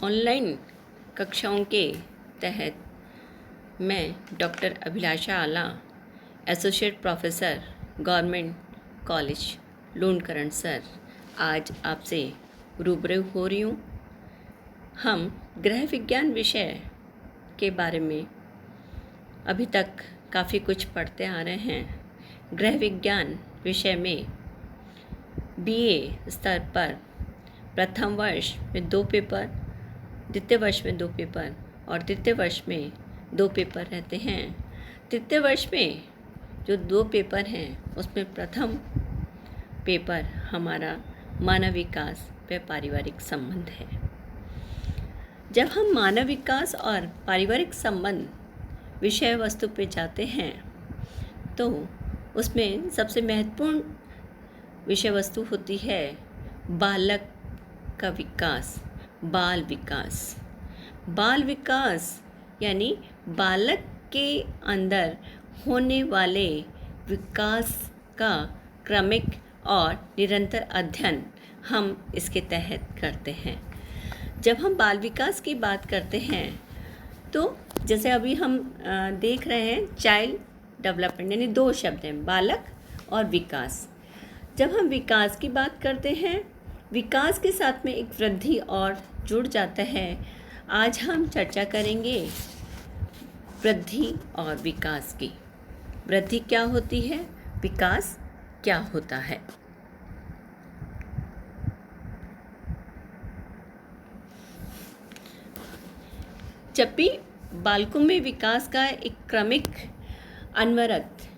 Online कक्षाओं के तहत मैं डॉक्टर अभिलाषा आला, associate professor, government college Lunkaran sir, आज आपसे रूबरू हो रही हूँ। हम गृह विज्ञान विषय के बारे में अभी तक काफ़ी कुछ पढ़ते आ रहे हैं। गृह विज्ञान विषय में BA स्तर पर प्रथम वर्ष में 2 पेपर, द्वितीय वर्ष में 2 पेपर और तृतीय वर्ष में 2 पेपर रहते हैं। तृतीय वर्ष में जो 2 पेपर हैं उसमें प्रथम पेपर हमारा मानव विकास व पारिवारिक संबंध है। जब हम मानव विकास और पारिवारिक संबंध विषय वस्तु पे जाते हैं तो उसमें सबसे महत्वपूर्ण विषय वस्तु होती है बालक का विकास, बाल विकास। बाल विकास यानी बालक के अंदर होने वाले विकास का क्रमिक और निरंतर अध्ययन हम इसके तहत करते हैं। जब हम बाल विकास की बात करते हैं तो जैसे अभी हम देख रहे हैं चाइल्ड डेवलपमेंट, यानी 2 शब्द हैं, बालक और विकास। जब हम विकास की बात करते हैं, विकास के साथ में एक वृद्धि और जुड़ जाता है। आज हम चर्चा करेंगे वृद्धि और विकास की। वृद्धि क्या होती है, विकास क्या होता है। जब भी बालकों में विकास का एक क्रमिक अनवरत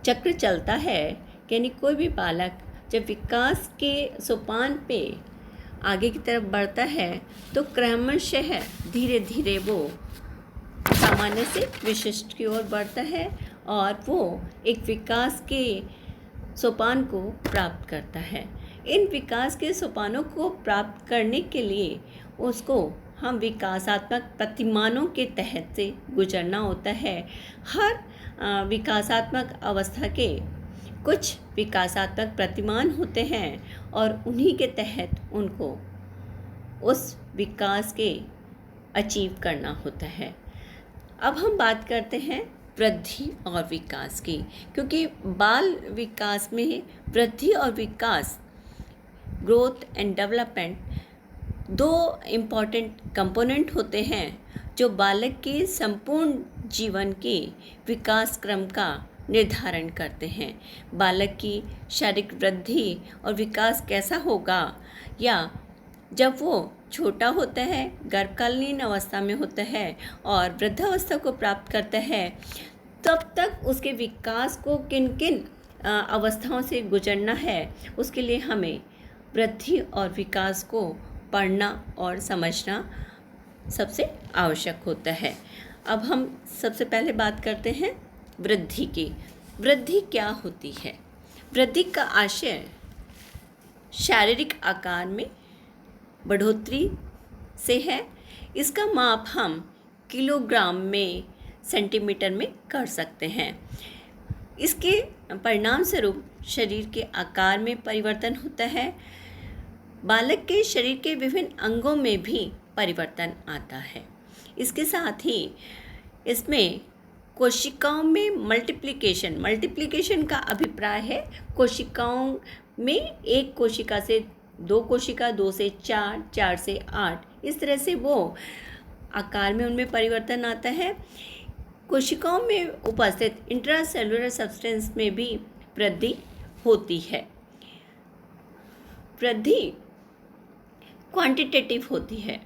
चक्र चलता है, यानी कोई भी बालक जब विकास के सोपान पे आगे की तरफ बढ़ता है तो क्रमशः धीरे धीरे वो सामान्य से विशिष्ट की ओर बढ़ता है और वो एक विकास के सोपान को प्राप्त करता है। इन विकास के सोपानों को प्राप्त करने के लिए उसको हम विकासात्मक प्रतिमानों के तहत से गुजरना होता है। हर विकासात्मक अवस्था के कुछ विकासात्मक प्रतिमान होते हैं और उन्हीं के तहत उनको उस विकास के अचीव करना होता है। अब हम बात करते हैं वृद्धि और विकास की, क्योंकि बाल विकास में वृद्धि और विकास, growth and development, 2 important component होते हैं जो बालक के संपूर्ण जीवन के विकास क्रम का निर्धारण करते हैं। बालक की शारीरिक वृद्धि और विकास कैसा होगा, या जब वो छोटा होता है, गर्भकालीन अवस्था में होता है और वृद्धावस्था को प्राप्त करता है, तब तक उसके विकास को किन किन अवस्थाओं से गुजरना है, उसके लिए हमें वृद्धि और विकास को पढ़ना और समझना सबसे आवश्यक होता है। अब हम सबसे पहले बात करते हैं वृद्धि की। वृद्धि क्या होती है? वृद्धि का आशय शारीरिक आकार में बढ़ोतरी से है। इसका माप हम किलोग्राम में, सेंटीमीटर में कर सकते हैं। इसके परिणाम स्वरूप शरीर के आकार में परिवर्तन होता है। बालक के शरीर के विभिन्न अंगों में भी परिवर्तन आता है। इसके साथ ही इसमें कोशिकाओं में मल्टीप्लिकेशन का अभिप्राय है कोशिकाओं में 1 कोशिका से 2 कोशिका, 2 से 4, 4 से 8, इस तरह से वो आकार में उनमें परिवर्तन आता है। कोशिकाओं में उपस्थित इंट्रासेलुलर सब्सटेंस में भी वृद्धि होती है। वृद्धि क्वांटिटेटिव होती है।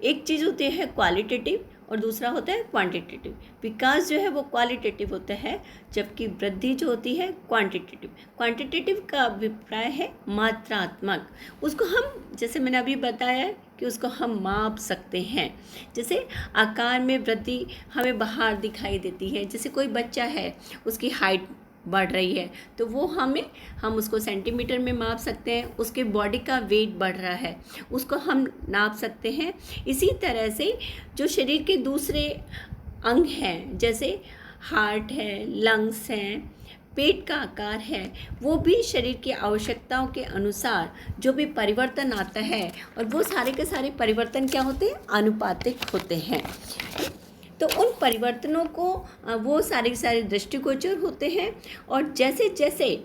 एक चीज़ होती है क्वालिटेटिव और दूसरा होता है क्वांटिटेटिव। विकास जो है वो क्वालिटेटिव होता है, जबकि वृद्धि जो होती है क्वांटिटेटिव। क्वांटिटेटिव का अभिप्राय है मात्रात्मक। उसको हम, जैसे मैंने अभी बताया कि उसको हम माप सकते हैं। जैसे आकार में वृद्धि हमें बाहर दिखाई देती है। जैसे कोई बच्चा है, उसकी हाइट बढ़ रही है तो वो हम उसको सेंटीमीटर में माप सकते हैं। उसके बॉडी का वेट बढ़ रहा है, उसको हम नाप सकते हैं। इसी तरह से जो शरीर के दूसरे अंग हैं, जैसे हार्ट है, लंग्स हैं, पेट का आकार है वो भी शरीर की आवश्यकताओं के अनुसार जो भी परिवर्तन आता है, और वो सारे के सारे परिवर्तन क्या होते हैं, आनुपातिक होते हैं। तो उन परिवर्तनों को वो सारे के सारे दृष्टिगोचर होते हैं, और जैसे जैसे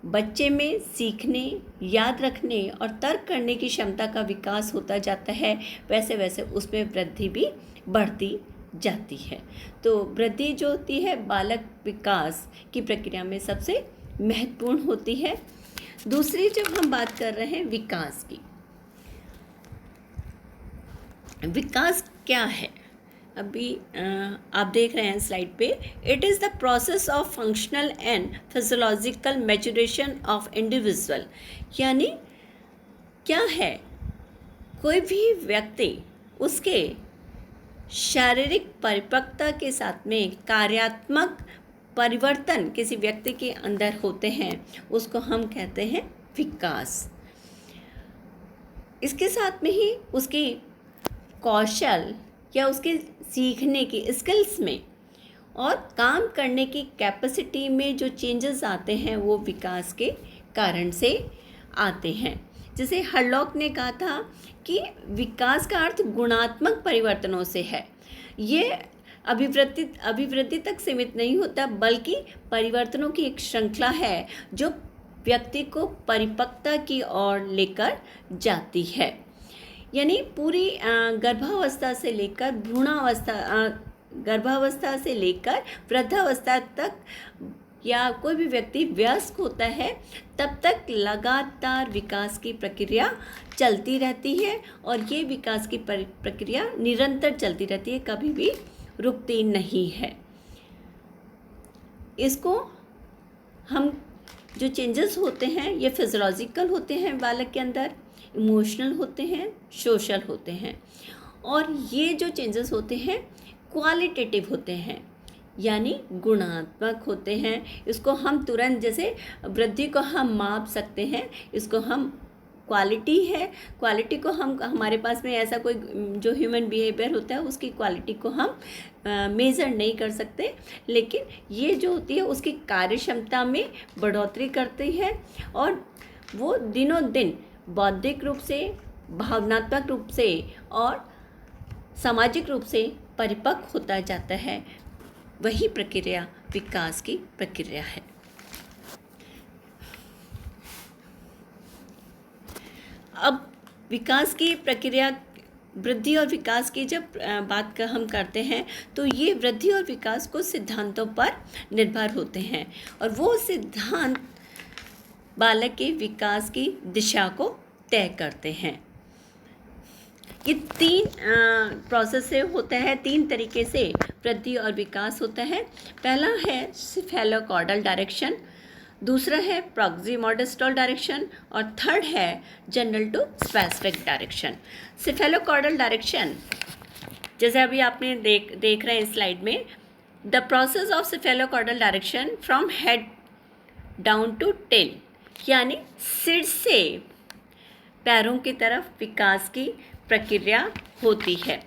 बच्चे में सीखने, याद रखने और तर्क करने की क्षमता का विकास होता जाता है, वैसे वैसे उसमें वृद्धि भी बढ़ती जाती है। तो वृद्धि जो होती है बालक विकास की प्रक्रिया में सबसे महत्वपूर्ण होती है। दूसरी जब हम बात कर रहे हैं विकास की, विकास क्या है, अभी आप देख रहे हैं स्लाइड पे, it is the process of functional and physiological maturation of individual. यानी क्या है, कोई भी व्यक्ति उसके शारीरिक परिपक्वता के साथ में कार्यात्मक परिवर्तन किसी व्यक्ति के अंदर होते हैं, उसको हम कहते हैं विकास। इसके साथ में ही उसकी कौशल या उसके सीखने की स्किल्स में और काम करने की कैपेसिटी में जो चेंजेस आते हैं वो विकास के कारण से आते हैं। जैसे हरलॉक ने कहा था कि विकास का अर्थ गुणात्मक परिवर्तनों से है। ये अभिवृद्धि तक सीमित नहीं होता, बल्कि परिवर्तनों की एक श्रृंखला है जो व्यक्ति को परिपक्वता की ओर लेकर जाती है। यानी पूरी गर्भावस्था से लेकर गर्भावस्था से लेकर वृद्धावस्था तक, या कोई भी व्यक्ति वयस्क होता है तब तक लगातार विकास की प्रक्रिया चलती रहती है, और ये विकास की प्रक्रिया निरंतर चलती रहती है, कभी भी रुकती नहीं है। इसको हम जो चेंजेस होते हैं ये फिजियोलॉजिकल होते हैं बालक के अंदर, इमोशनल होते हैं, सोशल होते हैं, और ये जो चेंजेस होते हैं क्वालिटेटिव होते हैं, यानी गुणात्मक होते हैं। इसको हम तुरंत, जैसे वृद्धि को हम माप सकते हैं, इसको हम क्वालिटी है, क्वालिटी को हम, हमारे पास में ऐसा कोई जो ह्यूमन बिहेवियर होता है उसकी क्वालिटी को हम मेज़र नहीं कर सकते, लेकिन ये जो होती है उसकी कार्य क्षमता में बढ़ोतरी करती है, और वो दिनों दिन बौद्धिक रूप से, भावनात्मक रूप से और सामाजिक रूप से परिपक्व होता जाता है। वही प्रक्रिया विकास की प्रक्रिया है। अब विकास की प्रक्रिया, वृद्धि और विकास की जब बात हम करते हैं तो ये वृद्धि और विकास को सिद्धांतों पर निर्भर होते हैं, और वो सिद्धांत बालक के विकास की दिशा को तय करते हैं। ये तीन प्रोसेस से होता है, तीन तरीके से वृद्धि और विकास होता है। पहला है सिफेलोकॉर्डल डायरेक्शन, दूसरा है प्रॉक्सिमोडिस्टल डायरेक्शन, और थर्ड है general to specific direction. Cephalocaudal direction, जैसे अभी आपने देख रहे हैं स्लाइड में, the process of cephalocaudal direction from head down to tail, यानी सिर से पैरों की तरफ विकास की प्रक्रिया होती है।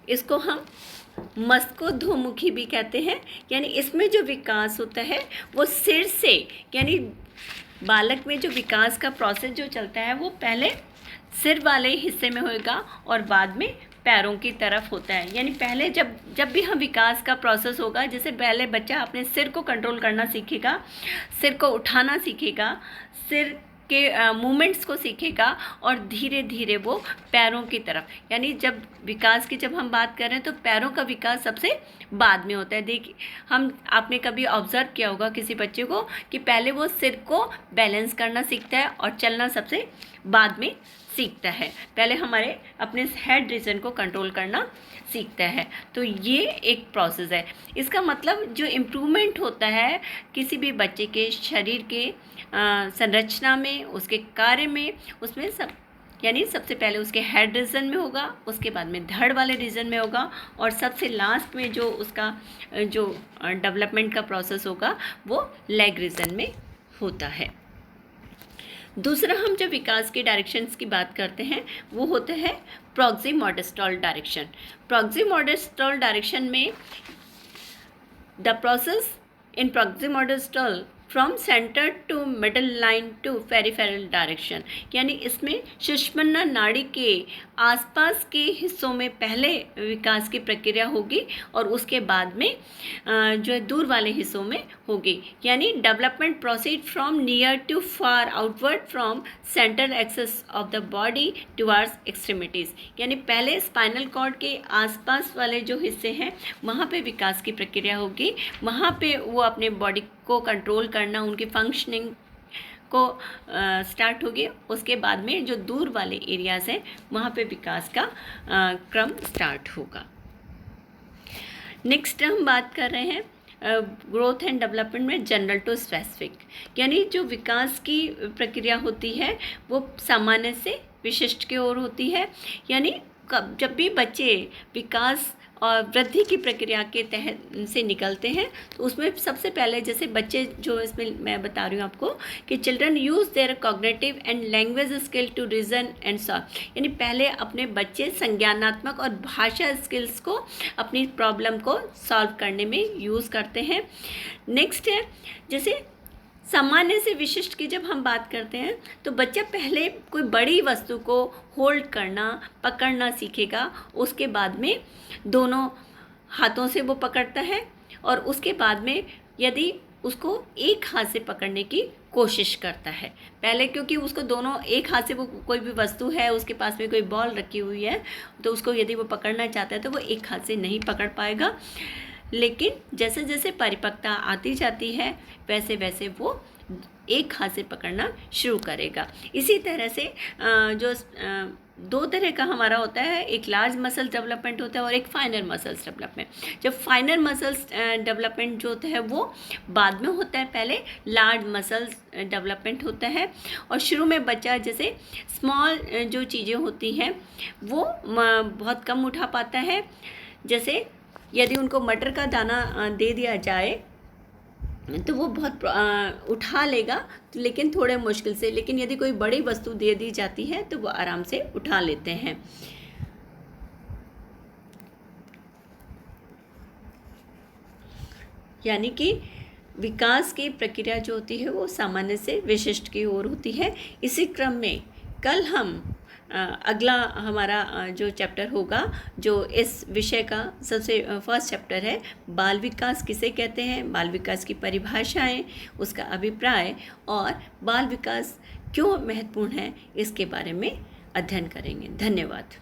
इसको हम मस्कोध्वमुखी भी कहते हैं, यानी इसमें जो विकास होता है वो सिर से, यानी बालक में जो विकास का प्रोसेस जो चलता है वो पहले सिर वाले हिस्से में होगा और बाद में पैरों की तरफ होता है। यानी पहले जब भी हम विकास का प्रोसेस होगा, जैसे पहले बच्चा अपने सिर को कंट्रोल करना सीखेगा, सिर को उठाना सीखेगा, सिर के मूवमेंट्स को सीखेगा, और धीरे धीरे वो पैरों की तरफ, यानी जब विकास की जब हम बात कर रहे हैं तो पैरों का विकास सबसे बाद में होता है। देखिए, आपने कभी ऑब्जर्व किया होगा किसी बच्चे को कि पहले वो सिर को बैलेंस करना सीखता है और चलना सबसे बाद में सीखता है, पहले हमारे अपने हेड रीजन को कंट्रोल करना सीखता है। तो ये एक प्रोसेस है। इसका मतलब जो इम्प्रूवमेंट होता है किसी भी बच्चे के शरीर के संरचना में, उसके कार्य में, उसमें यानी सबसे पहले उसके हेड रीजन में होगा, उसके बाद में धड़ वाले रीजन में होगा, और सबसे लास्ट में जो उसका जो डेवलपमेंट का प्रोसेस होगा वो लेग रीजन में होता है। दूसरा, हम जब विकास के डायरेक्शंस की बात करते हैं वो होता है प्रॉक्सिमोडिस्टल डायरेक्शन। प्रॉक्सिमोडिस्टल डायरेक्शन में the process in proximodistal from centre to middle line to peripheral direction, यानी इसमें सुषुम्ना नाड़ी के आसपास के हिस्सों में पहले विकास की प्रक्रिया होगी और उसके बाद में जो है दूर वाले हिस्सों में होगी। यानी development proceed from near to far outward from central access of the body towards extremities, यानी पहले स्पाइनल कॉर्ड के आसपास वाले जो हिस्से हैं वहाँ पे विकास की प्रक्रिया होगी, वहाँ पे वो अपने बॉडी को कंट्रोल करना, उनकी फंक्शनिंग को स्टार्ट होगी। उसके बाद में जो दूर वाले एरियाज़ हैं वहाँ पे विकास का क्रम स्टार्ट होगा। नेक्स्ट हम बात कर रहे हैं ग्रोथ एंड डेवलपमेंट में जनरल टू स्पेसिफिक, यानी जो विकास की प्रक्रिया होती है वो सामान्य से विशिष्ट की ओर होती है। यानी जब भी बच्चे विकास और वृद्धि की प्रक्रिया के तहत से निकलते हैं तो उसमें सबसे पहले जैसे बच्चे जो इसमें मैं बता रही हूँ आपको कि children use their cognitive and language skill to reason and solve, यानी पहले अपने बच्चे संज्ञानात्मक और भाषा स्किल्स को अपनी प्रॉब्लम को सॉल्व करने में यूज़ करते हैं। नेक्स्ट है जैसे सामान्य से विशिष्ट की जब हम बात करते हैं तो बच्चा पहले कोई बड़ी वस्तु को होल्ड करना, पकड़ना सीखेगा, उसके बाद में दोनों हाथों से वो पकड़ता है और उसके बाद में यदि उसको एक हाथ से पकड़ने की कोशिश करता है पहले, क्योंकि उसको दोनों एक हाथ से वो कोई भी वस्तु है, उसके पास में कोई बॉल रखी हुई है तो उसको यदि वो पकड़ना चाहता है तो वो एक हाथ से नहीं पकड़ पाएगा। लेकिन जैसे जैसे परिपक्वता आती जाती है वैसे वैसे वो एक हाथ से पकड़ना शुरू करेगा। इसी तरह से जो दो तरह का हमारा होता है, एक लार्ज मसल डेवलपमेंट होता है और एक फाइनर मसल्स डेवलपमेंट। जब फाइनर मसल्स डेवलपमेंट जो होता है वो बाद में होता है, पहले लार्ज मसल्स डेवलपमेंट होता है। और शुरू में बच्चा जैसे स्मॉल जो चीज़ें होती हैं वो बहुत कम उठा पाता है। जैसे यदि उनको मटर का दाना दे दिया जाए तो वो बहुत उठा लेगा, लेकिन थोड़े मुश्किल से, लेकिन यदि कोई बड़ी वस्तु दे दी जाती है तो वो आराम से उठा लेते हैं। यानी कि विकास की प्रक्रिया जो होती है वो सामान्य से विशिष्ट की ओर होती है। इसी क्रम में कल हम अगला हमारा जो चैप्टर होगा, जो इस विषय का सबसे फर्स्ट चैप्टर है, बाल विकास किसे कहते हैं, बाल विकास की परिभाषाएं, उसका अभिप्राय और बाल विकास क्यों महत्वपूर्ण है, इसके बारे में अध्ययन करेंगे। धन्यवाद।